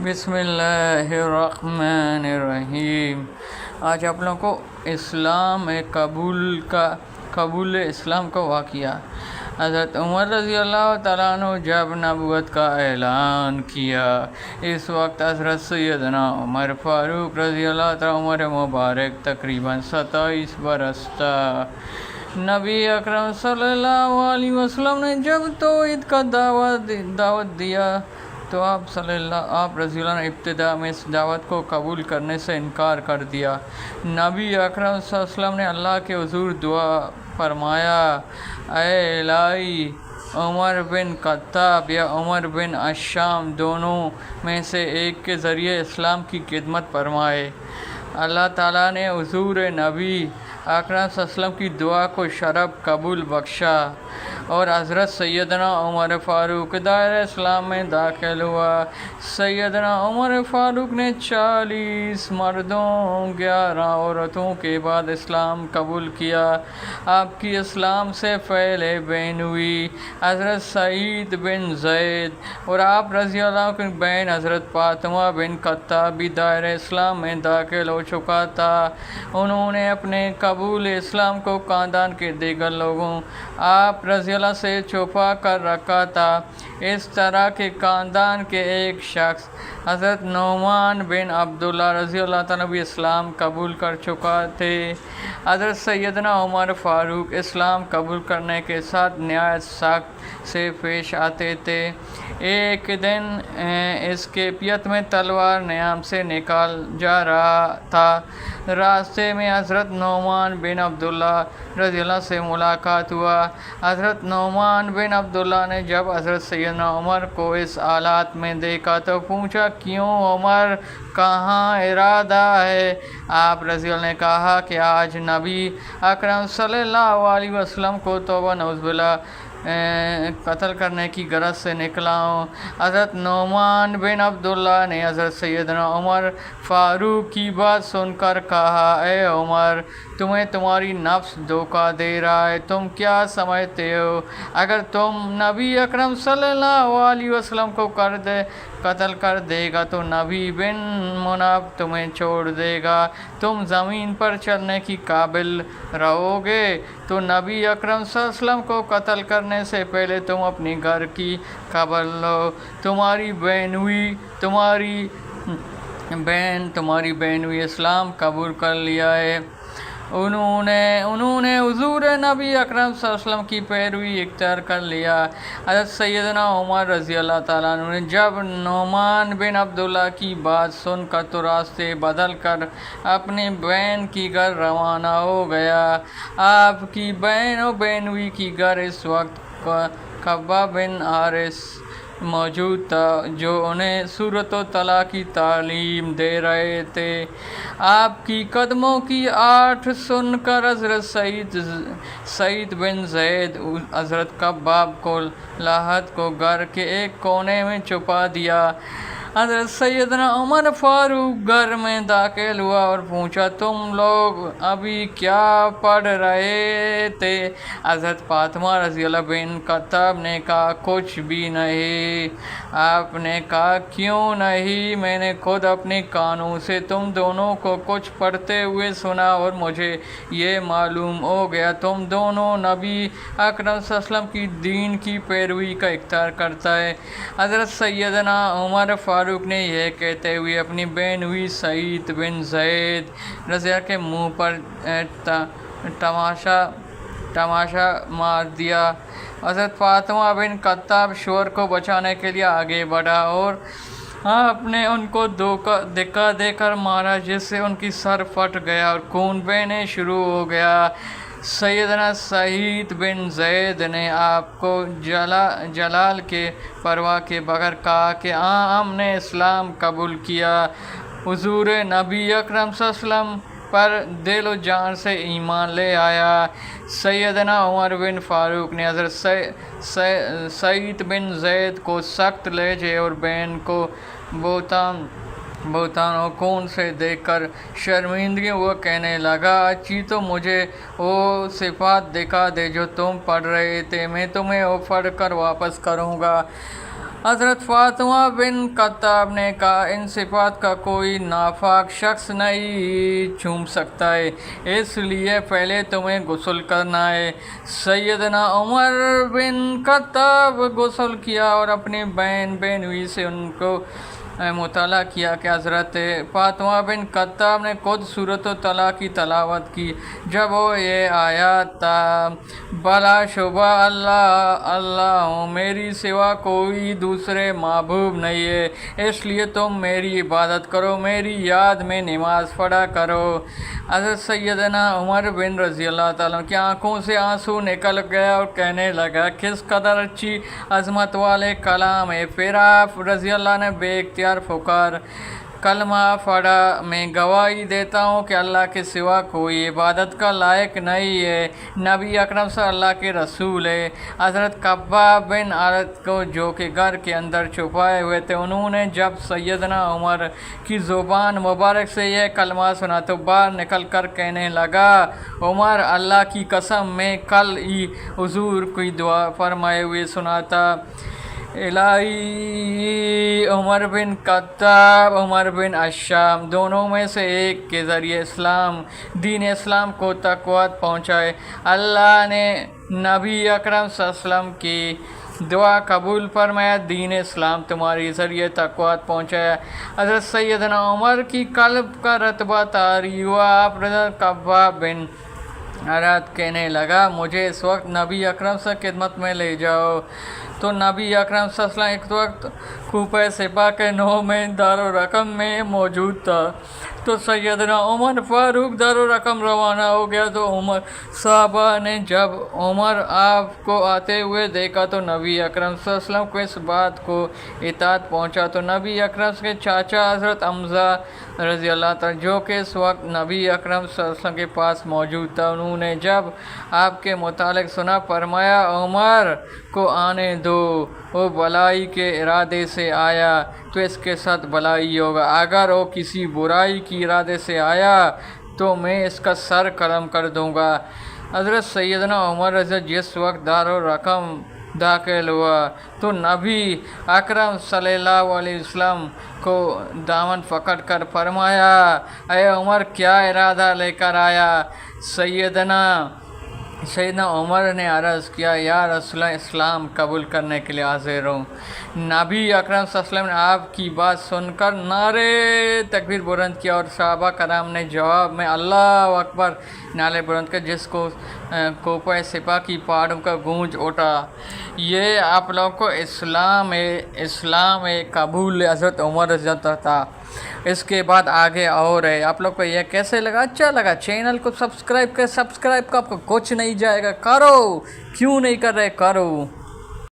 بسم اللہ الرحمن الرحیم۔ آج آپ لوگوں کو قبول اسلام کا واقعہ۔ حضرت عمر رضی اللہ تعالیٰ عنہ جب نبوت کا اعلان کیا، اس وقت حضرت سیدنا عمر فاروق رضی اللہ تعالیٰ عمر مبارک تقریباً 27 برس تھا۔ نبی اکرم صلی اللہ علیہ وسلم نے جب توحید کا دعوت دیا تو آپ رضی اللہ نے ابتدا میں اس دعوت کو قبول کرنے سے انکار کر دیا۔ نبی اکرم صلی اللہ علیہ وسلم نے اللہ کے حضور دعا فرمایا، اے الہی، عمر بن خطاب یا عمر بن الشام دونوں میں سے ایک کے ذریعے اسلام کی خدمت فرمائے۔ اللہ تعالیٰ نے حضور نبی اکرم صلی اللہ علیہ وسلم کی دعا کو شرف قبول بخشا اور حضرت سیدنا عمر فاروق دائرہ اسلام میں داخل ہوا۔ سیدنا عمر فاروق نے 40 مردوں 11 عورتوں کے بعد اسلام قبول کیا۔ آپ کی اسلام سے پہلے بہن ہوئی حضرت سعید بن زید اور آپ رضی اللہ عنہ کی بہن حضرت فاطمہ بن خطاب بھی دائرہ اسلام میں داخل ہو چکا تھا۔ انہوں نے اپنے قبول اسلام کو خاندان کے دیگر لوگوں آپ رضی اللہ سے چھپا کر رکھا تھا۔ اس طرح کے خاندان کے ایک شخص حضرت نعمان بن عبداللہ رضی اللہ تعالیٰ بھی اسلام قبول کر چکا تھے۔ حضرت سیدنا عمر فاروق اسلام قبول کرنے کے ساتھ نہایت سخت سے پیش آتے تھے۔ ایک دن اس کیفیت میں تلوار نیام سے نکال جا رہا تھا۔ راستے میں حضرت نعمان بن عبداللہ رضی اللہ سے ملاقات ہوا۔ حضرت نعمان بن عبداللہ نے جب حضرت سیدنا عمر کو اس حالات میں دیکھا تو پوچھا، کیوں عمر، کہاں ارادہ ہے؟ آپ رضی اللہ نے کہا کہ آج نبی اکرم صلی اللہ علیہ وسلم کو توبہ نعوذ باللہ قتل کرنے کی غرض سے نکلا ہوں۔ حضرت نعمان بن عبداللہ نے حضرت سیدنا عمر فاروق کی بات سن کر کہا، اے عمر، تمہیں تمہاری نفس دھوکہ دے رہا ہے۔ تم کیا سمجھتے ہو اگر تم نبی اکرم صلی اللہ علیہ وسلم کو قتل کر دے گا تو نبی بن مناب تمہیں چھوڑ دے گا، تم زمین پر چلنے کی قابل رہو گے؟ تو نبی اکرم صلی اللہ علیہ وسلم کو قتل کرنے سے پہلے تم اپنی گھر کی خبر لو۔ تمہاری بہن ہوئی اسلام قبول کر لیا ہے۔ انہوں نے حضور نبی اکرم صلی اللہ علیہ وسلم کی پیروی اختیار کر لیا۔ حضرت سیدنا عمر رضی اللہ تعالیٰ عنہ نے جب نعمان بن عبداللہ کی بات سن کر تو راستے بدل کر اپنی بہن کی گھر روانہ ہو گیا۔ آپ کی بہن و بہنوئی کی گھر اس وقت خباب بن حارث موجود تھا جو انہیں سورۃ طلاق کی تعلیم دے رہے تھے۔ آپ کی قدموں کی آٹھ سن کر حضرت سعید بن زید حضرت خباب کو لاحت کو گھر کے ایک کونے میں چھپا دیا۔ حضرت سیدنا عمر فاروق گھر میں داخل ہوا اور پوچھا، تم لوگ ابھی کیا پڑھ رہے تھے؟ حضرت فاطمہ رضی اللہ بن خطاب نے کہا، کچھ بھی نہیں۔ آپ نے کہا، کیوں نہیں؟ میں نے خود اپنے کانوں سے تم دونوں کو کچھ پڑھتے ہوئے سنا اور مجھے یہ معلوم ہو گیا تم دونوں نبی اکرم صلی اللہ علیہ وسلم کی دین کی پیروی کا اختیار کرتا ہے۔ حضرت سیدنا عمر فاروق نے یہ کہتے ہوئے اپنی بہن ہوئی سعید بن زید رضی اللہ کے منہ پر تماشا مار دیا۔ حضرت فاطمہ بن خطاب شوہر کو بچانے کے لیے آگے بڑھا اور آپ نے ان کو دھکا دے کر مارا جس سے ان کی سر پھٹ گیا اور خون بہنے شروع ہو گیا۔ سیدنا سعید بن زید نے آپ کو جلال کے پرواہ کے بغیر کہا کہ ہم نے اسلام قبول کیا۔ حضور نبی اکرم صلی اللہ علیہ وسلم پر دل و جان سے ایمان لے آیا۔ سیدنا عمر بن فاروق نے حضرت سعید بن زید کو سخت لہجے اور بہن کو بہتان و خون سے دیکھ کر شرمندگی وہ کہنے لگا، اچھی تو مجھے وہ صفات دکھا دے جو تم پڑھ رہے تھے، میں تمہیں وہ پڑھ کر واپس کروں گا۔ حضرت فاطمہ بن خطاب نے کہا ان صفات کا کوئی ناپاک شخص نہیں چھو سکتا ہے، اس لیے پہلے تمہیں غسل کرنا ہے۔ سیدنا عمر بن خطاب غسل کیا اور اپنی بہن بینوی سے ان کو مطالعہ کیا کہ حضرت فاطمہ بن خطاب نے خود سورۃ طلاق کی تلاوت کی جب وہ یہ آیات تھا، بلا شبہ اللہ میری سوا کوئی دوسرے معبود نہیں ہے، اس لیے تم میری عبادت کرو، میری یاد میں نماز پڑھا کرو۔ حضرت سیدنا عمر بن رضی اللہ تعالیٰ کی آنکھوں سے آنسو نکل گیا اور کہنے لگا کس قدر اچھی عظمت والے کلام ہے۔ پھر آپ رضی اللہ نے بے اختیار پکار کلمہ پڑھا، میں گواہی دیتا ہوں کہ اللہ کے سوا کوئی عبادت کا لائق نہیں ہے، نبی اکرم صلی اللہ کے رسول ہے۔ حضرت خباب بن عارت کو جو کہ گھر کے اندر چھپائے ہوئے تھے، انہوں نے جب سیدنا عمر کی زبان مبارک سے یہ کلمہ سنا تو باہر نکل کر کہنے لگا، عمر اللہ کی قسم میں کل ہی حضور کی دعا فرمائے ہوئے سنا تھا، الہی عمر بن خطاب عمر بن عشام دونوں میں سے ایک کے ذریعے دین اسلام کو تقویت پہنچائے۔ اللہ نے نبی اکرم صلی اللہ علیہ وسلم کی دعا قبول فرمایا، دین اسلام تمہاری ذریعے تقویت پہنچایا۔ حضرت سیدنا عمر کی قلب کا رتبہ طاری ہوا۔ آپ حضرت خباب بن عارت کہنے لگا مجھے اس وقت نبی اکرم سے خدمت میں لے جاؤ، تو نبی اکرم صلی اللہ علیہ وسلم ایک وقت کوفہ سپاہ کے 9 میں دارالرقم میں موجود تھا، تو سیدنا عمر فاروق دارالرقم روانہ ہو گیا، تو صحابہ نے جب عمر آپ کو آتے ہوئے دیکھا تو نبی اکرم صلی اللہ علیہ وسلم کو اس بات کو اطاعت پہنچا، تو نبی اکرم کے چاچا حضرت حمزہ رضی اللہ تعالیٰ جو کہ اس وقت نبی اکرم صلی اللہ علیہ وسلم کے پاس موجود تھا، انہوں نے جب آپ کے متعلق سنا فرمایا عمر کو آنے دو، وہ بلائی کے ارادے سے آیا تو اس کے ساتھ بلائی ہوگا، اگر وہ کسی برائی کی ارادے سے آیا تو میں اس کا سر قلم کر دوں گا۔ حضرت سیدنا عمر رضی جس وقت دارالرقم داخل ہوا تو نبی اکرم صلی اللہ علیہ وسلم کو دامن پکڑ کر فرمایا اے عمر کیا ارادہ لے کر آیا؟ سیدنا عمر نے عرض کیا یا رسول اللہ اسلام قبول کرنے کے لیے حاضر ہوں۔ نبی اکرم صلی اللہ علیہ وسلم نے آپ کی بات سن کر نعرے تکبیر بلند کیا اور صحابہ کرام نے جواب میں اللہ اکبر نعرے بلند کیا، جس کو کوفہ سپاہ کی پہاڑوں کا گونج اٹھا۔ یہ آپ لوگوں کو اسلام قبول حضرت عمر رضی اللہ عنہ تھا۔ اس کے بعد آگے اور ہے۔ آپ لوگ کو یہ کیسے لگا؟ اچھا لگا؟ چینل کو سبسکرائب کر، سبسکرائب کا آپ کو کچھ نہیں جائے گا، کرو، کیوں نہیں کر رہے؟ کرو۔